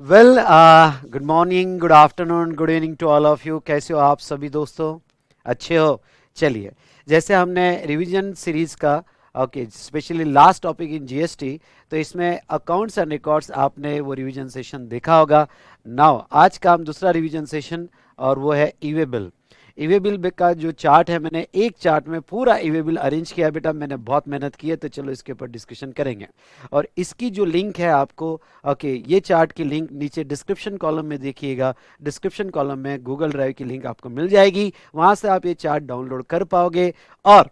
Well, good morning, good afternoon, good evening to all of you. कैसे हो आप सभी दोस्तों? अच्छे हो? चलिए, जैसे हमने रिवीजन सीरीज का okay specially last topic in GST, तो इसमें अकाउंट्स एंड रिकॉर्ड्स आपने वो रिवीजन सेशन देखा होगा। नाउ आज का हम दूसरा रिवीजन सेशन, और वो है ईवे बिल। ईवे बिल का जो चार्ट है, मैंने एक चार्ट में पूरा ईवे बिल अरेंज किया है बेटा, मैंने बहुत मेहनत की है, तो चलो इसके ऊपर डिस्कशन करेंगे। और इसकी जो लिंक है आपको, ओके, ये चार्ट की लिंक नीचे डिस्क्रिप्शन कॉलम में देखिएगा। डिस्क्रिप्शन कॉलम में गूगल ड्राइव की लिंक आपको मिल जाएगी, वहां से आप ये चार्ट डाउनलोड कर पाओगे। और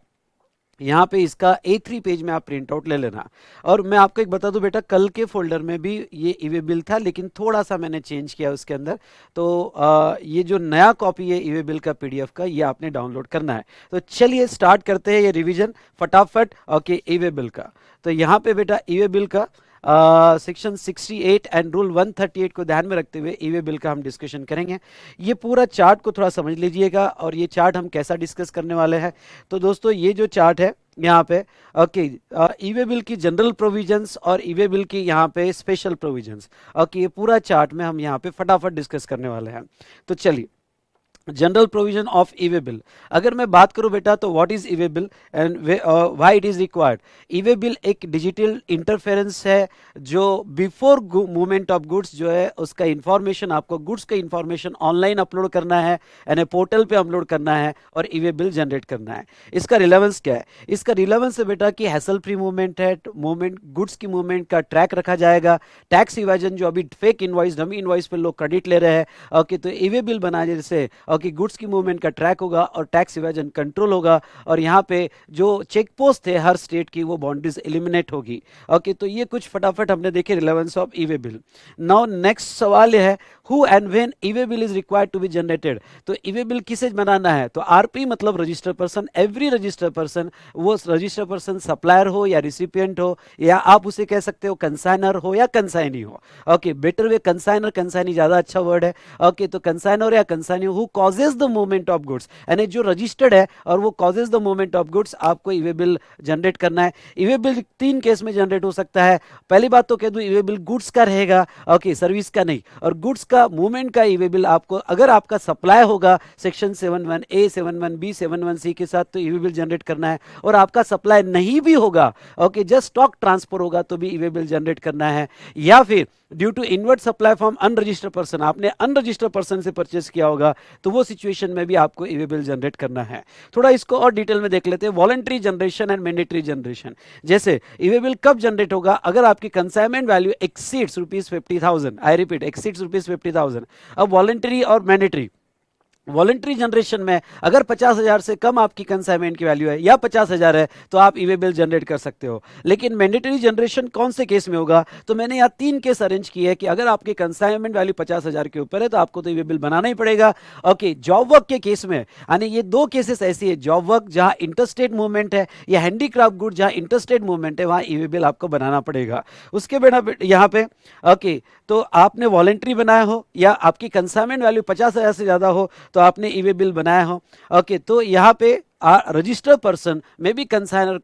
यहाँ पे इसका A3 पेज में आप प्रिंट आउट ले लेना। और मैं आपको एक बता दूं बेटा, कल के फोल्डर में भी ये ईवे बिल था, लेकिन थोड़ा सा मैंने चेंज किया उसके अंदर। तो ये जो नया कॉपी है ईवे बिल का पीडीएफ का, ये आपने डाउनलोड करना है। तो चलिए स्टार्ट करते हैं ये रिवीजन फटाफट। ओके, ईवे बिल का, तो यहाँ पे बेटा ईवे बिल का सेक्शन 68 एंड रूल 138 को ध्यान में रखते हुए ईवे बिल का हम डिस्कशन करेंगे। ये पूरा चार्ट को थोड़ा समझ लीजिएगा, और ये चार्ट हम कैसा डिस्कस करने वाले हैं। तो दोस्तों, ये जो चार्ट है यहाँ पे, ओके, ईवे बिल की जनरल प्रोविजंस और ईवे बिल की यहाँ पे स्पेशल प्रोविजंस, ओके, ये पूरा चार्ट में हम यहाँ पे फटाफट डिस्कस करने वाले हैं। तो चलिए, general provision of e-way bill अगर मैं बात करूं बेटा, तो what is e-way bill and why it is required. E-way bill एक डिजिटल इंटरफेरेंस है, जो बिफोर मूवमेंट ऑफ गुड्स जो है उसका इंफॉर्मेशन, आपको गुड्स का इंफॉर्मेशन ऑनलाइन अपलोड करना है, यानी पोर्टल पे अपलोड करना है, और ईवे बिल जनरेट करना है। इसका रिलेवेंस क्या है? इसका रिलेवेंस है बेटा कि हैसल फ्री मूवमेंट है, मूवमेंट गुड्स की मूवमेंट का ट्रैक रखा जाएगा। टैक्स इवेजन, जो अभी फेक इनवॉइस, डमी इनवॉइस पे लोग क्रेडिट ले रहे हैं, ओके, तो ईवे बिल बनाने से कि गुड्स की मूवमेंट का ट्रैक होगा और टैक्स इवेजन कंट्रोल होगा। और यहाँ पे जो चेक पोस्ट थे हर स्टेट की, वो बाउंड्रीज एलिमिनेट होगी। ओके, तो ये कुछ फटाफट हमने देखे relevance of e-way bill. Now next सवाल ये है, who and when e-way bill is required to be generated. तो ईवे बिल किसे बनाना है? तो आरपी मतलब registered person, every registered person, वो रजिस्टर्ड पर्सन सप्लायर हो या रिसिपिएंट हो, या आप उसे कह सकते हो कंसाइनर हो या कंसाइनी हो। Okay, better way consignor, consignee ज्यादा अच्छा वर्ड है। ओके, तो कंसाइनर या consignee who causes the movement of goods, यानी जो रजिस्टर्ड है और वो causes the movement of goods, आपको ईवे बिल जनरेट करना है। ईवे बिल तीन केस में जनरेट हो सकता है। पहली बात तो कह दूं, ईवे बिल गुड्स का रहेगा, ओके, सर्विस का नहीं। और गुड्स का मूवमेंट का ईवे बिल आपको, अगर आपका सप्लाई होगा सेक्शन 71A 71B 71C के साथ, तो ईवे बिल जनरेट करना है। और आपका सप्लाई नहीं भी होगा, ओके, जस्ट स्टॉक ट्रांसफर होगा, तो भी ईवे बिल जनरेट करना है। या फिर due to inward supply from unregistered person, आपने अनरजिस्टर्ड पर्सन से परचेस किया होगा, तो वो सिचुएशन में भी आपको ईवे बिल जनरेट करना है। थोड़ा इसको और डिटेल में देख लेते हैं, voluntary generation and mandatory generation. जैसे ईवे बिल कब जनरेट होगा? अगर आपकी consignment value exceeds ₹50,000, I repeat, exceeds ₹50,000। अब वॉलंटरी और मैंडेटरी, वॉलंटरी जनरेशन में अगर 50,000 से कम आपकी कंसाइनमेंट की वैल्यू है या 50,000 है, तो आप ईवे बिल जनरेट कर सकते हो। लेकिन मैंडेटरी जनरेशन कौन से केस में होगा? तो मैंने यहाँ तीन केस अरेंज किए हैं कि अगर आपकी कंसाइनमेंट वैल्यू 50,000 के ऊपर है, तो आपको तो ईवे बिल बनाना ही पड़ेगा। ओके, जॉब वर्क के केस में, यानी ये दो केसेस ऐसी है, जॉब वर्क जहां इंटरस्टेट मूवमेंट है, या हैंडीक्राफ्ट गुड जहां इंटरस्टेट मूवमेंट है, वहां ईवे बिल आपको बनाना पड़ेगा। उसके बिना यहाँ पे, ओके, तो आपने वॉलंटरी बनाया हो या आपकी कंसाइनमेंट वैल्यू 50,000 से ज्यादा हो, तो आपने ईवे बिल बनाया हो, ओके, तो यहाँ पे रजिस्टर्ड पर्सन में भी consignor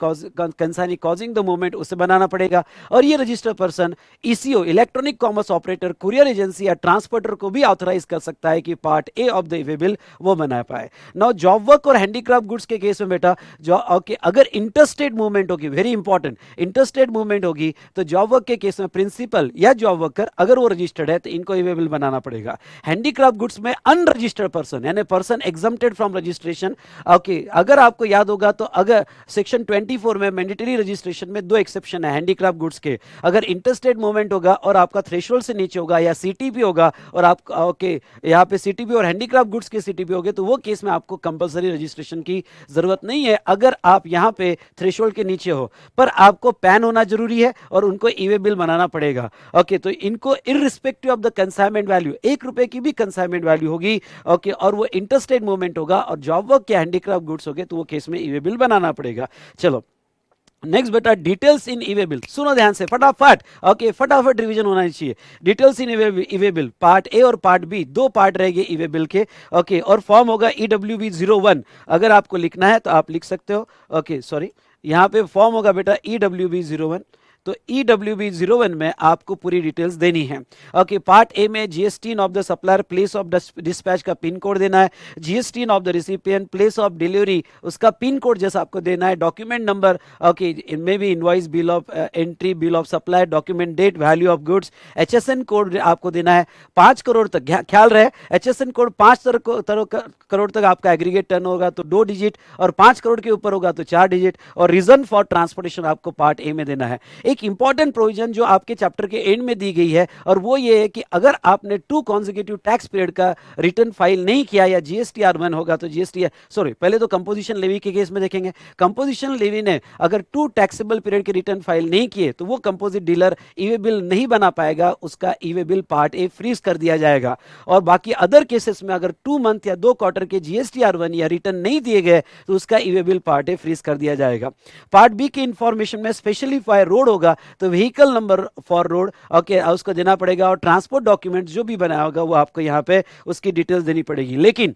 consignee causing the movement, उसे बनाना पड़ेगा। और ये registered person ECO, electronic commerce operator, courier agency या ट्रांसपोर्टर को भी ऑथराइज कर सकता है कि part A of the e-way bill वो बना पाए। नाउ जॉब वर्क और हैंडीक्राफ्ट गुड्स के केस में बेटा, जो ओके, अगर इंटरस्टेट मूवमेंट होगी, वेरी इंपॉर्टेंट, इंटरस्टेट मूवमेंट होगी, तो जॉब वर्क के केस में प्रिंसिपल या जॉब वर्कर अगर वो रजिस्टर्ड है, तो इनको ईवे बिल बनाना पड़ेगा। हैंडीक्राफ्ट गुड्स में अनरजिस्टर्ड पर्सन, यानी person exempted from registration, okay, अगर आपको याद होगा तो अगर सेक्शन 24 में मैंडेटरी रजिस्ट्रेशन में दो एक्सेप्शन है हैंडीक्राफ्ट गुड्स के। अगर इंटरस्टेट मूवमेंट होगा और आपका थ्रेशोल्ड से नीचे होगा, या सीटीपी होगा, और आप ओके, यहाँ पे सीटीपी और हैंडीक्राफ्ट गुड्स के सीटीपी होगे, तो वो केस में आपको कंपलसरी रजिस्ट्रेशन की जरूरत नहीं है, अगर आप यहाँ पे थ्रेशोल्ड के नीचे हो। पर आपको पैन होना जरूरी है और उनको ईवे बिल बनाना पड़ेगा। ओके, तो इनको irrespective of the consignment value, ₹1 की भी कंसाइनमेंट वैल्यू होगी, ओके, और वो इंटरस्टेट मूवमेंट होगा और जॉब वर्क के हैंडीक्राफ्ट गुड्स हो गए, तो वो केस में ईवे बिल बनाना पड़ेगा। चलो नेक्स्ट बेटा, डिटेल्स इन ईवे बिल, सुनो ध्यान से फटाफट, ओके, फटाफट रिवीजन होना चाहिए। Details in e-way bill, part ए और पार्ट बी, दो पार्ट रहेंगे ईवे बिल के, ओके, और फॉर्म होगा EWB01। अगर आपको लिखना है तो आप लिख सकते हो, ओके, सॉरी, यहाँ पे फॉर्म होगा बेटा EWB01। तो EWB01 में आपको पूरी डिटेल्स देनी है। ओके, पार्ट ए में GST of the supplier, place of dispatch का पिन कोड देना है, GST of the recipient, place of delivery उसका पिन कोड जैसा आपको देना है, डॉक्यूमेंट नंबर, ओके इनमें भी invoice, bill of entry, bill of supply, document date, value of goods, HSN code आपको देना है 5 करोड़ तक। ख्याल रहे HSN कोड 5 करोड़ तक आपका एग्रीगेट टर्न होगा तो 2 डिजिट, और 5 करोड़ के ऊपर होगा तो 4 डिजिट, और रीजन फॉर ट्रांसपोर्टेशन आपको पार्ट ए में देना है। एक इंपॉर्टेंट प्रोविजन जो आपके चैप्टर के एंड में दी गई है, और वो ये है कि अगर आपने 2 कॉन्सेक्यूटिव टैक्स पीरियड का रिटर्न फाइल नहीं किया या GSTR1 होगा तो पहले तो कंपोजिशन लेवी के केस में देखेंगे। कंपोजिशन लेवी ने अगर 2 टैक्सेबल पीरियड के रिटर्न फाइल नहीं किए तो वो कंपोजिट डीलर ईवे बिल नहीं बना पाएगा, उसका e-way bill part A freeze कर दिया जाएगा। और बाकी अदर केसेस में अगर 2 मंथ या 2 क्वार्टर के GSTR1 या रिटर्न नहीं दिए गए तो उसका e-way bill part A freeze कर दिया जाएगा। पार्ट बी की इंफॉर्मेशन में स्पेशली फॉर रोड होगा तो vehicle number for road okay उसको देना पड़ेगा, और ट्रांसपोर्ट डॉक्यूमेंट जो भी बनाया होगा वो आपको यहाँ पे उसकी डिटेल्स देनी पड़ेगी। लेकिन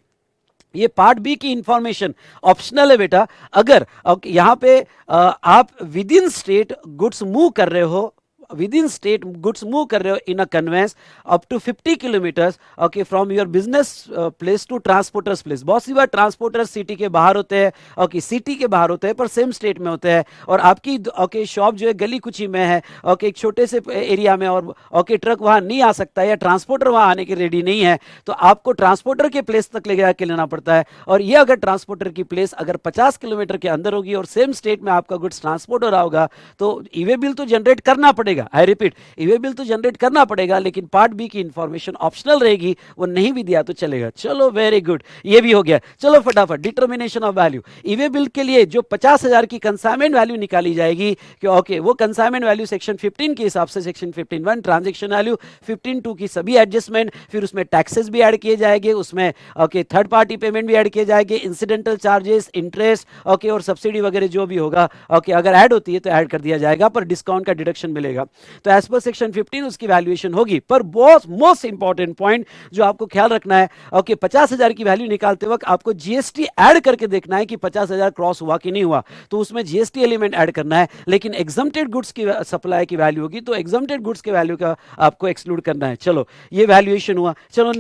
ये पार्ट बी की इंफॉर्मेशन ऑप्शनल है बेटा। अगर यहां पे आप within state goods move कर रहे हो, within state goods move कर रहे हो in a conveyance up to 50 kilometres okay from your business place to transporters place. बहुत सी बार ट्रांसपोर्टर्स सिटी के बाहर होते हैं, ओके सिटी के बाहर होते हैं पर सेम स्टेट में होते हैं, और आपकी ओके शॉप जो है गली कुची में है, ओके एक छोटे से एरिया में, और ओके ट्रक वहां नहीं आ सकता या ट्रांसपोर्टर वहां आने के रेडी नहीं है, तो आपको ट्रांसपोर्टर के प्लेस तक ले जाके लेना पड़ता है। और ये अगर ट्रांसपोर्टर की प्लेस अगर 50 किलोमीटर के अंदर होगी और सेम स्टेट में आपका गुड्स ट्रांसपोर्ट हो रहा होगा तो ईवे बिल तो जनरेट करना पड़ेगा। आई रिपीट, ईवे बिल तो जनरेट करना पड़ेगा, लेकिन पार्ट बी की इंफॉर्मेशन ऑप्शनल रहेगी, वो नहीं भी दिया तो चलेगा। चलो वेरी गुड, ये भी हो गया। चलो फटाफट determination of value. E-way bill के लिए जो 50,000 की कंसाइनमेंट वैल्यू निकाली जाएगी कि ओके वो कंसाइनमेंट वैल्यू सेक्शन 15 के हिसाब से सेक्शन 15(1) ट्रांजैक्शन वैल्यू, 15(2) की सभी एडजस्टमेंट, फिर उसमें टैक्सेस भी ऐड किए जाएंगे, उसमें ओके थर्ड पार्टी पेमेंट भी ऐड किए जाएंगे, इंसिडेंटल चार्जेस, इंटरेस्ट ओके और सब्सिडी वगैरह जो भी होगा ओके अगर ऐड होती है तो ऐड कर दिया जाएगा, पर डिस्काउंट का डिडक्शन मिलेगा। तो एज पर सेक्शन 15 उसकी वैल्यूएशन होगी। पर बहुत मोस्ट इंपॉर्टेंट पॉइंट जो आपको ख्याल रखना है, ओके 50,000 की वैल्यू निकालते वक्त आपको जीएसटी ऐड करके देखना है कि 50,000 क्रॉस हुआ कि नहीं हुआ, तो उसमें जीएसटी एलिमेंट ऐड करना है। लेकिन एग्जम्प्टेड गुड्स की सप्लाई की वैल्यू होगी तो एग्जम्प्टेड गुड्स के वैल्यू का आपको एक्सक्लूड करना है। चलो ये वैल्यूएशन हुआ। चलो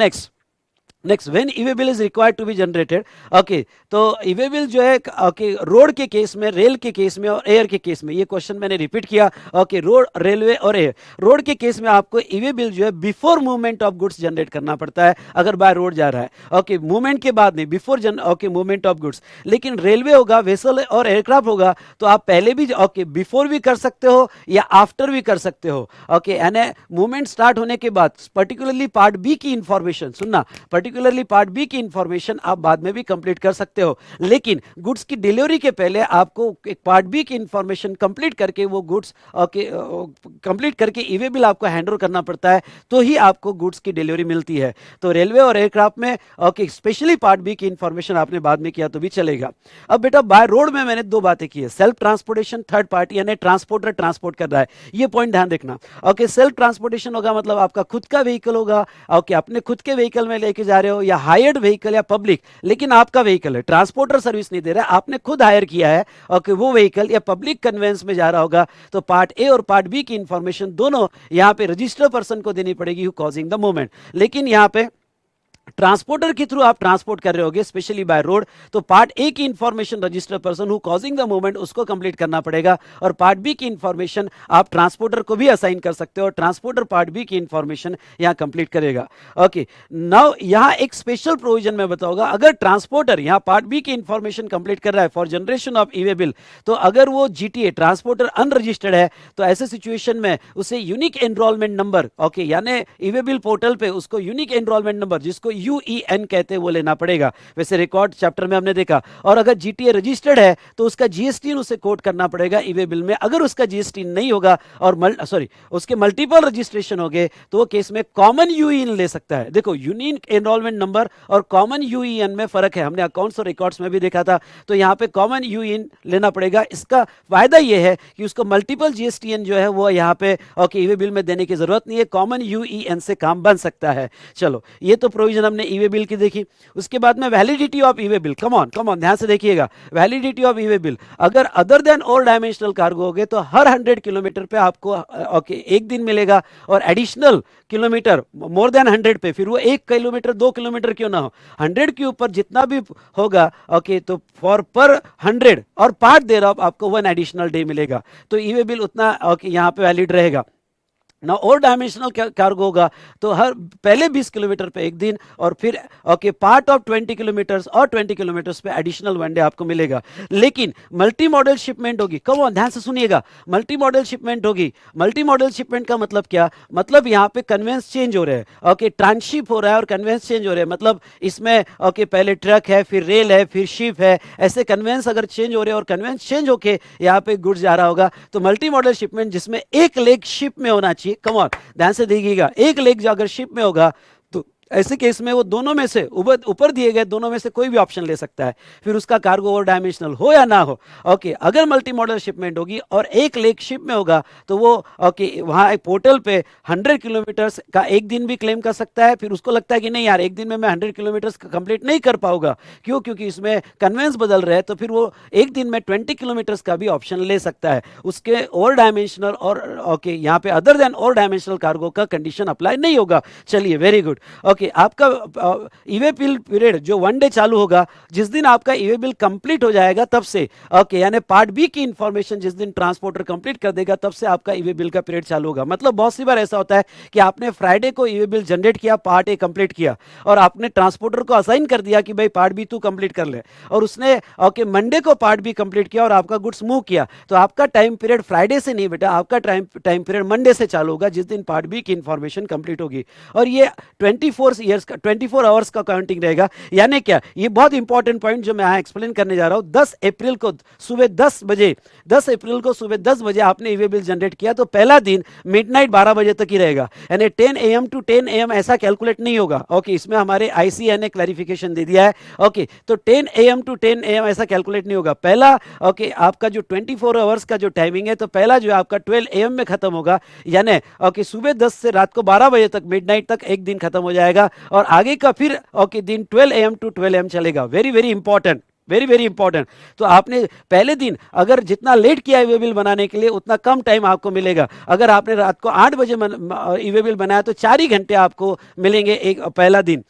next when e-way bill is required to be generated. Okay तो ईवे बिल जो है ओके रोड के केस में, रेल के केस में और एयर के केस में, ये क्वेश्चन मैंने रिपीट किया। ओके रोड, रेलवे और एयर। रोड के केस में आपको ईवे बिल जो है before movement of goods generate करना पड़ता है अगर बाय रोड जा रहा है, ओके मूवमेंट के बाद नहीं, before okay movement of goods. लेकिन रेलवे होगा, वेसल और एयरक्राफ्ट होगा तो आप पहले भी ओके बिफोर भी कर सकते हो या आफ्टर भी कर सकते हो। ओके यानी मूवमेंट स्टार्ट होने के बाद पर्टिकुलरली पार्ट बी की इंफॉर्मेशन सुनना, पर्टिकुलरली पार्ट बी की इंफॉर्मेशन आप बाद में भी कंप्लीट कर सकते हो, लेकिन गुड्स की डिलीवरी के पहले आपको एक पार्ट बी की इंफॉर्मेशन कंप्लीट करके वो गुड्स कंप्लीट करके ईवे बिल आपको हैंड ओवर करना पड़ता है, तो ही आपको गुड्स की डिलीवरी मिलती है। तो रेलवे और एयरक्राफ्ट में ओके स्पेशली पार्ट बी की इंफॉर्मेशन आपने बाद में किया तो भी चलेगा। अब बेटा बाय रोड में मैंने दो बातें की है, सेल्फ ट्रांसपोर्टेशन, थर्ड पार्टी यानी ट्रांसपोर्टर ट्रांसपोर्ट कर रहा है, ये पॉइंट ध्यान रखना। ओके सेल्फ ट्रांसपोर्टेशन होगा मतलब आपका खुद का व्हीकल होगा, ओके अपने खुद के व्हीकल में लेके जा रहे हो या हायर्ड व्हीकल या पब्लिक, लेकिन आपका व्हीकल है, ट्रांसपोर्टर सर्विस नहीं दे रहा है, आपने खुद हायर किया है, ओके वो व्हीकल या पब्लिक कन्वेंस में जा रहा होगा तो पार्ट ए और पार्ट बी की इंफॉर्मेशन दोनों यहां पे रजिस्टर पर्सन को देनी पड़ेगी हु कॉजिंग द मूवमेंट। लेकिन यहां पे ट्रांसपोर्टर के थ्रू आप ट्रांसपोर्ट कर रहे होगे स्पेशली बाय रोड, तो पार्ट ए की information register person who causing the movement उसको कंप्लीट करना पड़ेगा, और पार्ट बी की इंफॉर्मेशन आप ट्रांसपोर्टर को भी असाइन कर सकते हो, ट्रांसपोर्टर पार्ट बी की इंफॉर्मेशन यहां कंप्लीट करेगा। ओके नाउ यहां एक स्पेशल प्रोविजन में बताऊंगा, अगर ट्रांसपोर्टर यहां पार्ट बी की इंफॉर्मेशन कंप्लीट कर रहा है for generation of e-way bill, तो अगर वो जीटीए ट्रांसपोर्टर अनरजिस्टर्ड है तो ऐसे सिचुएशन में उसे यूनिक एनरोलमेंट नंबर ओके यानी ईवे बिल पोर्टल पे उसको यूनिक एनरोलमेंट नंबर जिसको यूईएन कहते हैं वो लेना पड़ेगा, वैसे रिकॉर्ड चैप्टर में हमने देखा। और अगर जीटीए रजिस्टर्ड है तो उसका जीएसटी उसे कोड करना पड़ेगा ईवे बिल में, अगर उसका जीएसटी नहीं होगा और उसके मल्टीपल रजिस्ट्रेशन हो गए तो वो केस में कॉमन यूईएन ले सकता है। देखो यूनिक एनरोलमेंट नंबर और कॉमन यूईएन में फर्क है, हमने अकाउंट्स और रिकॉर्ड्स में भी देखा था, तो यहां पे कॉमन यूईएन लेना पड़ेगा। इसका फायदा ये है कि उसको मल्टीपल जीएसटीएन जो है वो यहां पे ओके ईवे बिल में देने की जरूरत नहीं है, कॉमन यूईएन से काम बन सकता है। चलो ये तो प्रोविजन हमने ई वे बिल की देखी। उसके बाद में validity of E way bill, come on ध्यान से देखिएगा, validity of E way bill, अगर अदर देन और डायमेंशनल कार्गो हो गए तो हर 100 किलोमीटर पे आपको ओके एक दिन मिलेगा, और एडिशनल किलोमीटर मोर देन 100 पे, फिर वो 1 किलोमीटर 2 किलोमीटर क्यों ना हो, 100 के ऊपर जितना भी होगा ओके, तो फॉर पर 100 और पार्ट दे रहा हूं आपको 1 एडिशनल डे मिलेगा, तो ई वे बिल उतना ओके यहाँ पे वैलिड रहेगा ना। और डायमेंशनल कार्गो होगा तो हर पहले 20 किलोमीटर पे एक दिन, और फिर ओके पार्ट ऑफ 20 किलोमीटर्स और 20 किलोमीटर्स पे एडिशनल 1 डे आपको मिलेगा। लेकिन मल्टी मॉडल शिपमेंट होगी, कम ऑन ध्यान से सुनिएगा, मल्टी मॉडल शिपमेंट होगी। मल्टी मॉडल शिपमेंट का मतलब क्या, मतलब यहाँ पे कन्वेंस चेंज हो रहे हैं, ओके ट्रांसशिप हो रहा है और कन्वेंस चेंज हो रहे हैं, मतलब इसमें ओके पहले ट्रक है, फिर रेल है, फिर शिप है, ऐसे कन्वेंस अगर चेंज हो रहे हैं और कन्वेंस चेंज होके यहाँ पे गुड्स जा रहा होगा तो मल्टी मॉडल शिपमेंट जिसमें एक लेग शिप में होना चाहिए, कम ऑन ध्यान से देखिएगा, एक लेग अगर शिप में होगा तो ऐसे केस में वो दोनों में से ऊपर दिए गए दोनों में से कोई भी ऑप्शन ले सकता है, फिर उसका कार्गो ओवर डायमेंशनल हो या ना हो। ओके अगर मल्टी मॉडल शिपमेंट होगी और एक लेग शिप में होगा तो वो ओके वहां एक पोर्टल पे 100 किलोमीटर्स का एक दिन भी क्लेम कर सकता है, फिर उसको लगता है कि नहीं यार एक दिन में मैं 100 किलोमीटर्स कंप्लीट नहीं कर पाऊंगा, क्यों, क्योंकि इसमें कन्वेंस बदल रहे हैं, तो फिर वो एक दिन में 20 किलोमीटर्स का भी ऑप्शन ले सकता है, उसके ओवर डायमेंशनल और ओके यहाँ पे other than over dimensional cargo का कंडीशन अप्लाई नहीं होगा। चलिए वेरी गुड। ओके आपका ईवे बिल पीरियड जो 1 डे चालू होगा जिस दिन आपका ईवे बिल कंप्लीट हो जाएगा तब से, ओके यानी पार्ट बी की इंफॉर्मेशन जिस दिन ट्रांसपोर्टर कंप्लीट कर देगा तब से आपका ईवे बिल का पीरियड चालू होगा। मतलब बहुत सी बार ऐसा होता है कि आपने फ्राइडे को ईवे बिल जनरेट किया, पार्ट ए कंप्लीट किया, और आपने ट्रांसपोर्टर को असाइन कर दिया कि भाई पार्ट बी तू कंप्लीट कर ले, और उसने ओके मंडे को पार्ट बी कंप्लीट किया और आपका गुड्स मूव किया, तो आपका टाइम पीरियड फ्राइडे से नहीं बेटा, आपका टाइम पीरियड मंडे से चालू होगा जिस दिन पार्ट बी की इंफॉर्मेशन कंप्लीट होगी, और ये 24 आवर्स का काउंटिंग रहेगा। यानी क्या, ये बहुत इंपॉर्टेंट पॉइंट जो मैं यहां एक्सप्लेन करने जा रहा हूं, 10 अप्रैल को सुबह 10 बजे आपने ईवे बिल जनरेट किया तो पहला दिन मिडनाइट 12 बजे तक ही रहेगा, यानी 10 AM टू 10 AM ऐसा कैलकुलेट नहीं होगा। ओके इसमें हमारे ICA ने क्लैरिफिकेशन दे दिया है। ओके तो 10 AM टू 10 AM ऐसा कैलकुलेट नहीं होगा। पहला ओके आपका जो 24 आवर्स का जो टाइमिंग है, तो पहला जो आपका 12 AM में खत्म होगा, यानी ओके सुबह 10 से रात को 12 बजे तक मिडनाइट तक एक दिन खत्म हो जाएगा, और आगे का फिर ओके दिन 12 AM टू 12 AM चलेगा। Very very important, very very important. तो आपने पहले दिन अगर जितना लेट किया ईवे बिल बनाने के लिए उतना कम टाइम आपको मिलेगा। अगर आपने रात को 8 बजे ईवे बिल बनाया तो 4 ही घंटे आपको मिलेंगे एक पहला दिन,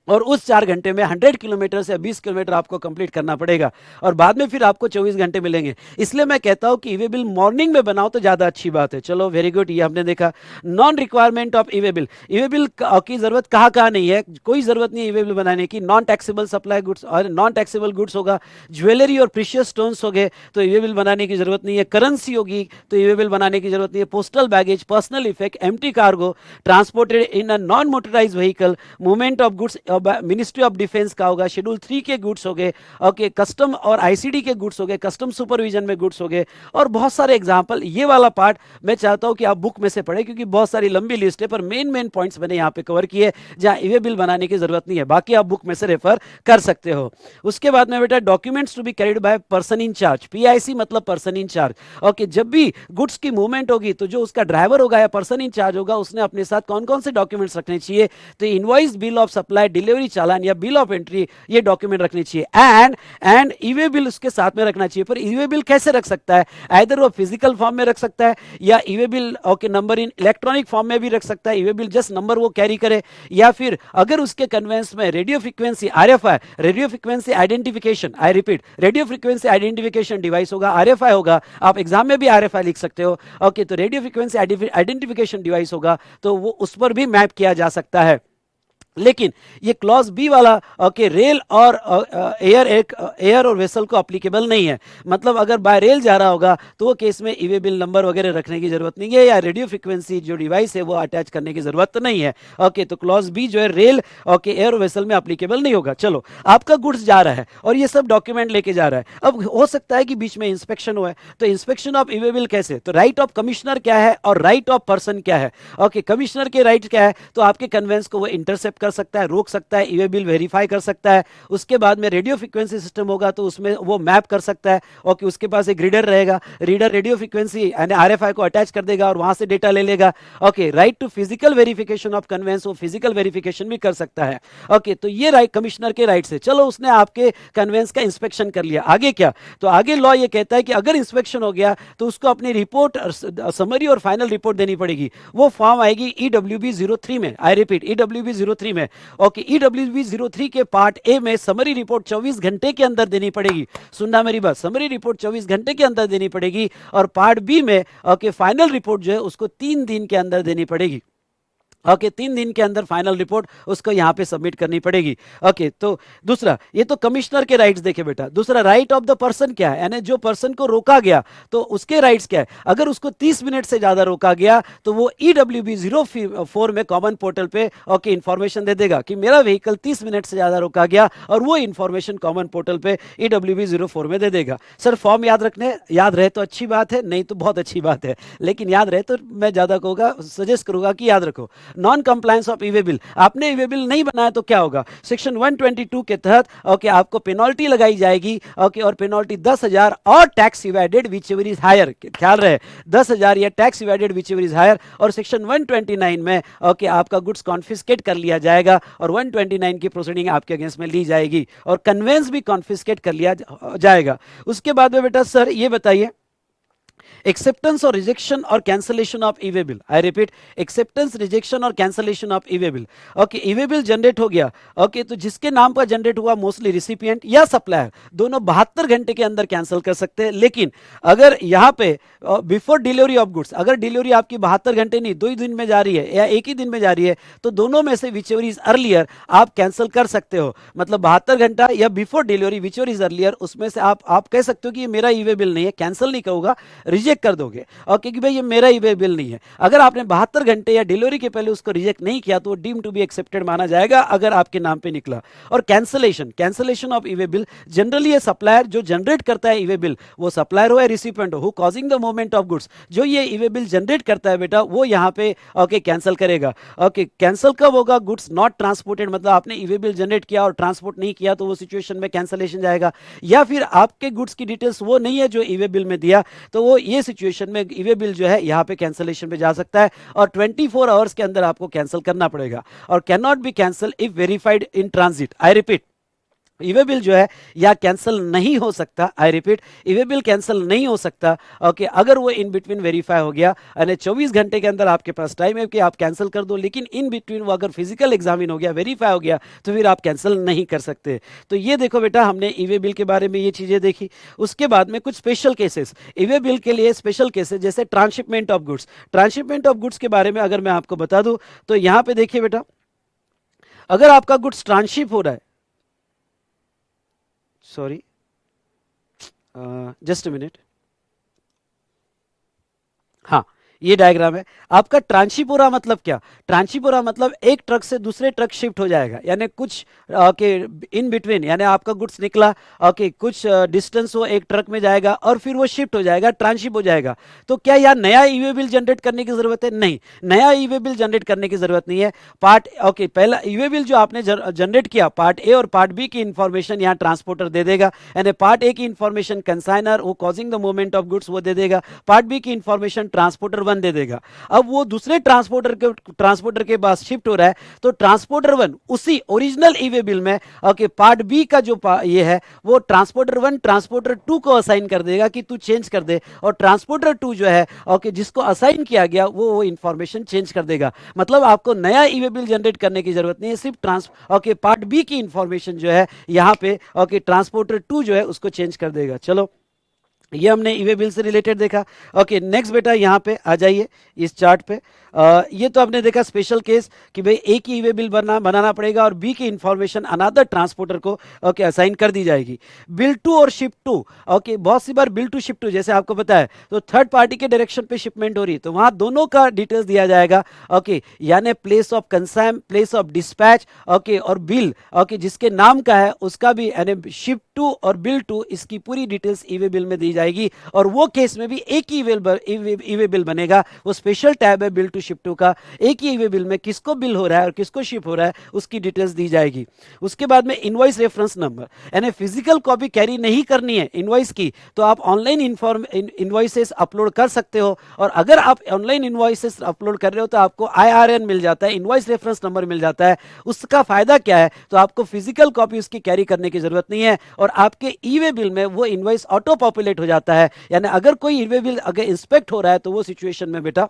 और उस 4 घंटे में 100 किलोमीटर से 20 किलोमीटर आपको कंप्लीट करना पड़ेगा, और बाद में फिर आपको 24 घंटे मिलेंगे। इसलिए मैं कहता हूं कि ईवे बिल मॉर्निंग में बनाओ तो ज़्यादा अच्छी बात है। चलो वेरी गुड, ये हमने देखा। Non requirement of e-way bill, e-way bill की जरूरत कहाँ नहीं है, कोई जरूरत नहीं है ईवे बिल बनाने की। नॉन टैक्सेबल सप्लाई गुड्स और नॉन टैक्सेबल गुड्स होगा, ज्वेलरी और प्रीशियस स्टोन्स हो गए तो ईवे बिल बनाने की जरूरत नहीं है। करेंसी होगी तो ईवे बिल बनाने की जरूरत नहीं है। Postal baggage, personal effect, empty cargo transported in a non motorise vehicle, movement of goods ministry of defence का होगा, शेड्यूल 3 के गुड्स हो गए, ओके कस्टम और ICD के गुड्स हो गए, कस्टम सुपरविजन में गुड्स हो गए, और बहुत सारे एग्जांपल। ये वाला पार्ट मैं चाहता हूं कि आप बुक में से पढ़ें क्योंकि बहुत सारी लंबी लिस्ट है, पर मेन पॉइंट्स मैंने यहां पे कवर किए जहां ईवे बिल बनाने की जरूरत नहीं है, बाकी आप बुक में से रेफर कर सकते हो। उसके बाद में बेटा documents to be carried by person in charge, PIC मतलब पर्सन इन चार्ज। ओके जब भी गुड्स की मूवमेंट होगी तो जो उसका ड्राइवर होगा या पर्सन इन चार्ज होगा उसने अपने साथ कौन कौन से डॉक्यूमेंट्स रखने चाहिए, तो invoice, bill of supply, delivery challan या बिल ऑफ एंट्री, ये डॉक्यूमेंट रखने चाहिए। एंड ईवे बिल उसके साथ में रखना चाहिए। पर ईवे बिल कैसे रख सकता है, आइदर वो फिजिकल फॉर्म में रख सकता है या e-way bill okay number in electronic form में भी रख सकता है, ईवे बिल जस्ट नंबर वो कैरी करे, या फिर अगर उसके कन्वेंस में radio frequency RFI, radio frequency identification, I repeat radio frequency identification device होगा, RFI होगा, आप एग्जाम में भी RFI लिख सकते हो। ओके तो रेडियो फ्रीक्वेंसी आइडेंटिफिकेशन डिवाइस होगा तो वो उस पर भी मैप किया जा सकता है। लेकिन ये क्लॉज बी वाला ओके रेल और एयर और वेसल को अप्लीकेबल नहीं है। मतलब अगर बाय रेल जा रहा होगा तो वो केस में ईवे बिल नंबर वगैरह रखने की जरूरत नहीं है, या रेडियो फ्रीक्वेंसी जो डिवाइस है वो अटैच करने की जरूरत नहीं है। ओके तो क्लॉज बी जो है रेल ओके एयर और वेसल में अप्लीकेबल नहीं होगा। चलो आपका गुड्स जा रहा है और ये सब डॉक्यूमेंट लेके जा रहा है, अब हो सकता है कि बीच में इंस्पेक्शन हुआ है, तो इंस्पेक्शन ऑफ ईवे बिल कैसे, तो राइट ऑफ कमिश्नर क्या है और राइट ऑफ पर्सन क्या है। ओके कमिश्नर के राइट क्या है, तो आपके कन्वेंस को वो इंटरसेप्ट कर सकता है, रोक सकता है, ईवे बिल वेरीफाई कर सकता है। उसके बाद में रेडियो फ्रीक्वेंसी सिस्टम होगा तो उसमें वो मैप कर सकता है, और कि उसके पास एक रीडर रहेगा, रीडर रेडियो फ्रीक्वेंसी यानी आरएफआई को अटैच कर देगा और वहां से डेटा ले लेगा। Okay, right to physical verification of conveyance, वो फिजिकल वेरिफिकेशन भी कर सकता है। ओके, तो ये राइट कमिश्नर के राइट से। चलो, उसने आपके कन्वेंस का इंस्पेक्शन कर लिया, आगे क्या? तो आगे लॉ ये कहता है कि अगर इंस्पेक्शन हो गया तो उसको अपनी रिपोर्ट, समरी और फाइनल रिपोर्ट देनी पड़ेगी। वो फॉर्म आएगी EWB 03 में, आई रिपीट EWB 03 में। ओके, EWB 03 के पार्ट ए में समरी रिपोर्ट 24 घंटे के अंदर देनी पड़ेगी। सुनना मेरी बात, समरी रिपोर्ट 24 घंटे के अंदर देनी पड़ेगी, और पार्ट बी में ओके फाइनल रिपोर्ट जो है उसको 3 दिन के अंदर देनी पड़ेगी। ओके, 3 दिन के अंदर फाइनल रिपोर्ट उसको यहां पे सबमिट करनी पड़ेगी। ओके, तो दूसरा, ये तो कमिश्नर के राइट्स देखे बेटा। दूसरा, राइट ऑफ द पर्सन क्या है, यानी जो पर्सन को रोका गया तो उसके राइट्स क्या है। अगर उसको 30 मिनट से ज्यादा रोका गया तो वो EWB 04 में कॉमन पोर्टल पे ओके इंफॉर्मेशन दे देगा कि मेरा व्हीकल 30 मिनट से ज्यादा रोका गया, और वो इंफॉर्मेशन कॉमन पोर्टल पे EWB 04 में दे देगा। सर फॉर्म याद रखने, याद रहे तो अच्छी बात है, नहीं तो बहुत अच्छी बात है, लेकिन याद रहे तो मैं ज्यादा कहूंगा, सजेस्ट करूंगा कि याद रखो। Non compliance of e-way bill, आपने ईवे बिल नहीं बनाया तो क्या होगा? सेक्शन 122 के तहत ओके आपको पेनल्टी लगाई जाएगी। ओके, और पेनल्टी 10,000 और tax evaded whichever is higher, ख्याल रहे 10,000 या tax evaded whichever is higher. और सेक्शन 129 में ओके आपका गुड्स कॉन्फिस्केट कर लिया जाएगा, और 129 की प्रोसीडिंग आपके अगेंस्ट में ली जाएगी, और कन्वेंस भी कॉन्फिस्केट कर लिया जाएगा। उसके बाद में बेटा सर ये बताइए, एक्सेप्टेंस और रिजेक्शन और cancellation of e-way bill, I repeat acceptance, rejection और cancellation of e-way bill. Okay, e way bill generate हो गया, ओके तो जिसके नाम पर जनरेट हुआ मोस्टली रिसिपिएंट या सप्लायर, दोनों 72 घंटे के अंदर कैंसिल कर सकते हैं। लेकिन अगर यहां पे बिफोर डिलीवरी ऑफ गुड्स, अगर डिलीवरी आपकी 72 घंटे नहीं 2 ही दिन में जा रही है या 1 ही दिन में जा रही है, तो दोनों में से विच एवर इज अर्लियर आप कैंसिल कर सकते हो। मतलब 72 घंटा या before delivery which ever is earlier, उसमें से आप कह सकते हो कि ये मेरा ईवे बिल नहीं है, कैंसिल नहीं कहूंगा, रिजेक्ट कर दोगे। और क्योंकि भाई ये मेरा ईवे बिल नहीं है, अगर आपने 72 घंटे या डिलीवरी के पहले उसको रिजेक्ट नहीं किया तो वो डीम टू बी एक्सेप्टेड माना जाएगा, अगर आपके नाम पे निकला। और cancellation of e-way bill, generally ये सप्लायर जो जनरेट करता है ईवे बिल, वो सप्लायर हो या रिसिपिएंट हो, who causing the movement of goods, जो ये ईवे बिल जनरेट करता है बेटा, वो यहां पे ओके कैंसिल करेगा। ओके, कैंसिल कब होगा? गुड्स नॉट ट्रांसपोर्टेड, मतलब आपने ईवे बिल जनरेट किया और ट्रांसपोर्ट नहीं किया तो वो सिचुएशन में कैंसलेशन जाएगा। या फिर आपके गुड्स की डिटेल्स वो नहीं है जो ईवे बिल में दिया, तो वो ये सिचुएशन में ईवे बिल जो है यहां पे कैंसलेशन पे जा सकता है, और 24 आवर्स के अंदर आपको कैंसिल करना पड़ेगा। और can not be cancel if verified in transit, I repeat e-way bill जो है या कैंसिल नहीं हो सकता, I repeat e-way bill cancel नहीं हो सकता ओके अगर वो इन बिटवीन वेरीफाई हो गया, यानी 24 घंटे के अंदर आपके पास टाइम है कि आप कैंसिल कर दो, लेकिन इन बिटवीन वो अगर फिजिकल एग्जामिन हो गया, वेरीफाई हो गया, तो फिर आप कैंसिल नहीं कर सकते। तो ये देखो बेटा, हमने ईवे बिल के बारे में ये चीजें देखी। उसके बाद में कुछ स्पेशल केसेस, ईवे बिल के लिए स्पेशल केसेस, जैसे transshipment of goods. Transshipment of goods के बारे में अगर मैं आपको बता दूं तो यहां पे देखिए बेटा, अगर आपका गुड्स ट्रांसशिप हो रहा है, सॉरी जस्ट अ मिनट, हाँ ये डायग्राम है आपका। ट्रांसशिपोरा मतलब क्या? ट्रांसशिपोरा मतलब एक ट्रक से दूसरे ट्रक शिफ्ट हो जाएगा, यानी कुछ के इन बिटवीन, यानी आपका गुड्स निकला ओके कुछ डिस्टेंस वो एक ट्रक में जाएगा और फिर वो शिफ्ट हो जाएगा, ट्रांसशिप हो जाएगा। तो क्या यार नया ईवे बिल जनरेट करने की जरूरत है? नहीं, नया ईवे बिल जनरेट करने की जरूरत नहीं है। पार्ट ओके पहला ईवे बिल जो आपने जनरेट किया, पार्ट ए और पार्ट बी की इंफॉर्मेशन यहाँ ट्रांसपोर्टर दे देगा, यानी पार्ट ए की इंफॉर्मेशन कंसाइनर वो causing the movement of goods वो दे देगा, पार्ट बी की इंफॉर्मेशन ट्रांसपोर्टर 1 दे देगा। अब वो दूसरे ट्रांसपोर्टर के पास शिफ्ट हो रहा है, तो ट्रांसपोर्टर 1 उसी ओरिजिनल ईवे बिल में ओके पार्ट बी का जो ये है वो ट्रांसपोर्टर 1 ट्रांसपोर्टर 2 को असाइन कर देगा कि तू चेंज कर दे, और ट्रांसपोर्टर 2 जो है ओके जिसको असाइन किया गया वो इंफॉर्मेशन चेंज कर देगा। मतलब आपको नया ईवे बिल जनरेट करने की जरूरत नहीं है, सिर्फ ओके पार्ट बी की इंफॉर्मेशन जो है यहां पे ओके ट्रांसपोर्टर 2 जो है उसको चेंज कर देगा। चलो ये हमने ईवे बिल से रिलेटेड देखा। ओके नेक्स्ट बेटा यहाँ पे आ जाइए इस चार्ट पे। ये तो आपने देखा स्पेशल केस कि भाई ए की ईवे बिल बनाना पड़ेगा और बी की इंफॉर्मेशन अनदर ट्रांसपोर्टर को ओके असाइन कर दी जाएगी। बिल टू और शिप टू, ओके बहुत सी बार बिल टू शिप टू जैसे आपको पता है तो थर्ड पार्टी के डायरेक्शन पे शिपमेंट हो रही है, तो वहां दोनों का डिटेल्स दिया जाएगा ओके, यानी प्लेस ऑफ कंसाइम, प्लेस ऑफ डिस्पैच ओके, और बिल ओके जिसके नाम का है उसका भी, यानी शिप टू और बिल टू इसकी पूरी डिटेल्स ईवे बिल में दी जाएगी। और वो केस में भी एक ही ईवे बिल बनेगा, वो स्पेशल टैब है बिल टू शिप टू का एक ही ईवे बिल में किसको बिल हो रहा है और किसको शिप हो रहा है उसकी डिटेल्स दी जाएगी। उसके बाद में इनवॉइस रेफरेंस नंबर, यानी फिजिकल कॉपी कैरी नहीं करनी है इनवॉइस की तो आप ऑनलाइन इनवॉइसेस अपलोड कर सकते हो, और अगर आप ऑनलाइन इनवॉइसेस अपलोड कर रहे हो तो आपको IRN मिल जाता है, इनवॉइस रेफरेंस नंबर मिल जाता है। उसका फायदा क्या है, तो आपको फिजिकल कॉपी उसकी कैरी करने की जरूरत नहीं है और आपके ईवे बिल में वो इनवॉइस ऑटो पॉपुलेट हो जाता है। यानी अगर कोई ईवे बिल अगर इंस्पेक्ट हो रहा है तो वो सिचुएशन में बेटा,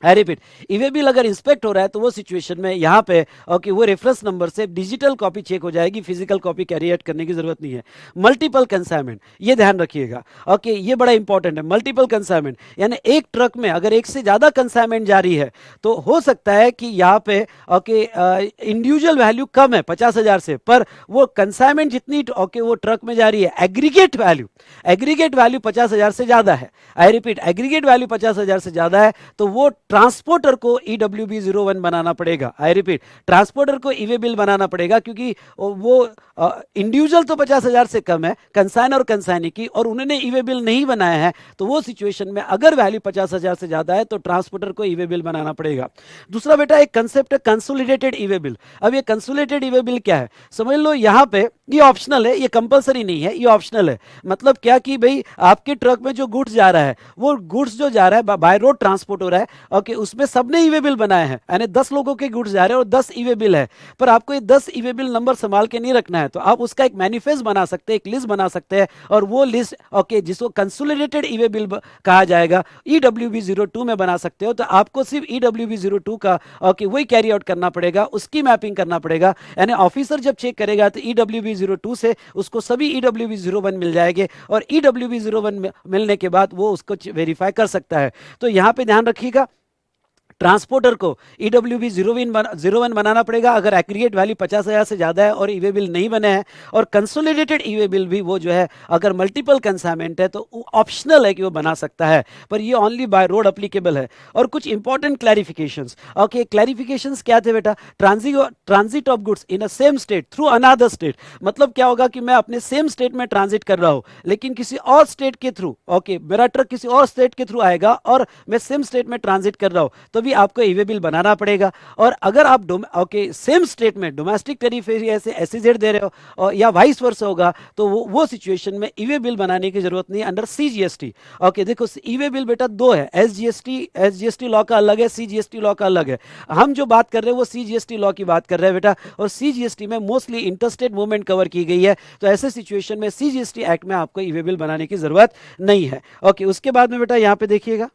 आई रिपीट, ईवे बिल अगर इंस्पेक्ट हो रहा है तो वो सिचुएशन में यहाँ पे ओके वो रेफरेंस नंबर से डिजिटल कॉपी चेक हो जाएगी, फिजिकल कॉपी कैरी आउट करने की जरूरत नहीं है। मल्टीपल कंसाइनमेंट, ये ध्यान रखिएगा, ओके ये बड़ा इंपॉर्टेंट है। मल्टीपल कंसाइनमेंट यानी एक ट्रक में अगर एक से ज्यादा कंसाइनमेंट जारी है तो हो सकता है कि यहाँ पे ओके इंडिविजुअल वैल्यू कम है 50,000 से, पर वो कंसाइनमेंट जितनी ओके वो ट्रक में जारी है एग्रीगेट वैल्यू 50,000 से ज्यादा है। आई रिपीट, एग्रीगेट वैल्यू 50,000 से ज्यादा है तो वो ट्रांसपोर्टर को EWB 01 बनाना पड़ेगा। आई रिपीट, ट्रांसपोर्टर को ईवे बिल बनाना पड़ेगा क्योंकि वो इंडिविजुअल तो 50,000 से कम है कंसाइन और कंसाइनी की, और उन्होंने ईवे बिल नहीं बनाया है तो वो सिचुएशन में अगर वैल्यू 50,000 से ज्यादा है तो ट्रांसपोर्टर को ईवे बिल बनाना पड़ेगा। दूसरा बेटा एक कंसेप्ट है कंसोलिडेटेड ईवे बिल। अब ये कंसोलिडेटेड ईवे बिल क्या है समझ लो, यहाँ पे ये ऑप्शनल है, ये कंपलसरी नहीं है, ये ऑप्शनल है। मतलब क्या कि भाई आपके ट्रक में जो गुड्स जा रहा है वो गुड्स जो जा रहा है बाय रोड ट्रांसपोर्ट हो रहा है, ओके उसमें सबने ईवे बिल बनाए हैं, यानी 10 लोगों के गुड्स जा रहे हैं और 10 ईवे बिल है, पर आपको ये 10 ईवे बिल नंबर संभाल के नहीं रखना है तो आप उसका एक मैनिफेस्ट बना सकते हैं, एक लिस्ट बना सकते हैं, और वो लिस्ट ओके जिसको कंसोलिडेटेड ईवे बिल कहा जाएगा EWB 02 में बना सकते हो। तो आपको सिर्फ EWB 02 का ओके वही कैरी आउट करना पड़ेगा, उसकी मैपिंग करना पड़ेगा, यानी ऑफिसर जब चेक करेगा तो EWB 02 से उसको सभी EWB 01 मिल जाएंगे और EWB 01 मिलने के बाद वो उसको वेरीफाई कर सकता है। तो यहां पे ध्यान रखिएगा, ट्रांसपोर्टर को EWB 01 बनाना पड़ेगा अगर एग्रीगेट वैल्यू 50,000 से ज्यादा है और ईवे बिल नहीं बने हैं, और कंसोलिडेटेड ईवे बिल भी वो जो है अगर मल्टीपल कंसाइनमेंट है तो ऑप्शनल है कि वो बना सकता है, पर ये ओनली बाय रोड अप्लीकेबल है। और कुछ इंपॉर्टेंट क्लैरिफिकेशंस, ओके क्लैरिफिकेशंस क्या थे बेटा, transit of goods in a same state through another state, मतलब क्या होगा कि मैं अपने सेम स्टेट में ट्रांजिट कर रहा हूं लेकिन किसी और स्टेट के थ्रू, ओके मेरा ट्रक किसी और स्टेट के थ्रू आएगा और मैं सेम स्टेट में ट्रांजिट कर रहा हूं तो भी आपको ईवे बिल बनाना पड़ेगा। और अगर आप ओके सेम स्टेट में डोमेस्टिक टैरिफ ऐसे SEZ दे रहे हो या वाइस वर्सा होगा तो वो सिचुएशन में ईवे बिल बनाने की जरूरत नहीं अंडर CGST। ओके देखो ईवे बिल बेटा दो है, SGST लॉ का अलग है, CGST लॉ का अलग है। हम जो बात कर रहे हैं वो CGST लॉ की बात कर रहे हैं बेटा, और CGST में मोस्टली इंटरस्टेट मूवमेंट कवर की गई है, तो ऐसे सिचुएशन में CGST एक्ट में आपको ईवे बिल बनाने की जरूरत नहीं है। ओके उसके बाद में बेटा यहां पे देखिएगा,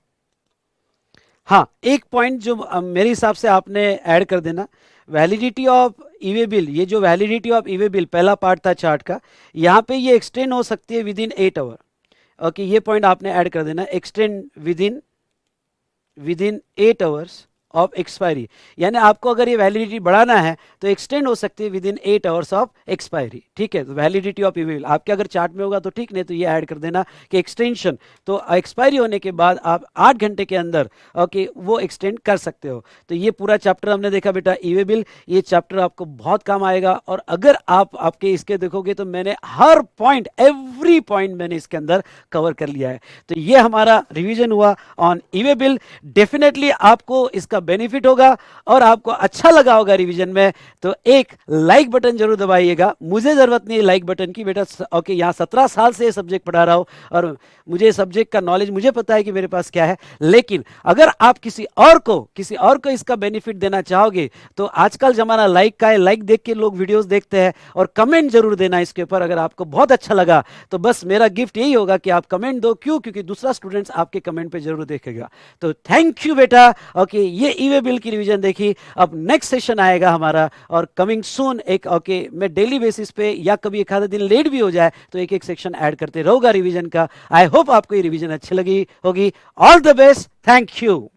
हाँ एक पॉइंट जो मेरे हिसाब से आपने ऐड कर देना, वैलिडिटी ऑफ ईवे बिल, ये जो वैलिडिटी ऑफ ईवे बिल पहला पार्ट था चार्ट का, यहाँ पे ये एक्सटेंड हो सकती है विद इन 8 आवर। ओके ये पॉइंट आपने ऐड कर देना, extend with in 8 hours of expiry, यानी आपको अगर ये वैलिडिटी बढ़ाना है तो एक्सटेंड हो सकती है with in 8 hours of expiry. ठीक है, तो वैलिडिटी ऑफ ईवे बिल आपके अगर चार्ट में होगा तो ठीक, नहीं तो ये ऐड कर देना कि एक्सटेंशन, तो एक्सपायरी होने के बाद आप 8 घंटे के अंदर ओके वो एक्सटेंड कर सकते हो। तो ये पूरा चैप्टर हमने देखा बेटा ईवे बिल, ये चैप्टर आपको बहुत काम आएगा, और अगर आप आपके इसके देखोगे तो मैंने हर पॉइंट एवरी पॉइंट मैंने इसके अंदर कवर कर लिया है। तो ये हमारा रिवीजन हुआ ऑन ईवे बिल। डेफिनेटली आपको इसका बेनिफिट होगा और आपको अच्छा लगा होगा रिवीजन में, तो एक लाइक बटन जरूर दबाइएगा। मुझे जरूरत नहीं है लाइक बटन की बेटा, ओके यहाँ 17 साल से ये सब्जेक्ट पढ़ा रहा हूं और मुझे सब्जेक्ट का नॉलेज मुझे पता है कि मेरे पास क्या है, लेकिन अगर आप किसी और को इसका बेनिफिट देना चाहोगे तो आजकल जमाना लाइक का है, लाइक देख के लोग वीडियोस देखते हैं, और कमेंट जरूर देना इसके ऊपर अगर आपको बहुत अच्छा लगा। तो बस मेरा गिफ्ट यही होगा कि आप कमेंट दो, क्यों, क्योंकि दूसरा स्टूडेंट्स आपके कमेंट पे जरूर देखेगा। तो थैंक यू बेटा। ओके ये ईवे बिल की रिवीजन देखी, अब नेक्स्ट सेशन आएगा हमारा और कमिंग सून एक ओके मैं डेली बेसिस पे या कभी एक आधा दिन लेट भी हो जाए तो एक सेक्शन ऐड करते रहूंगा रिवीजन का। आई होप आपको ये रिवीजन अच्छी लगी होगी। All the best, thank you.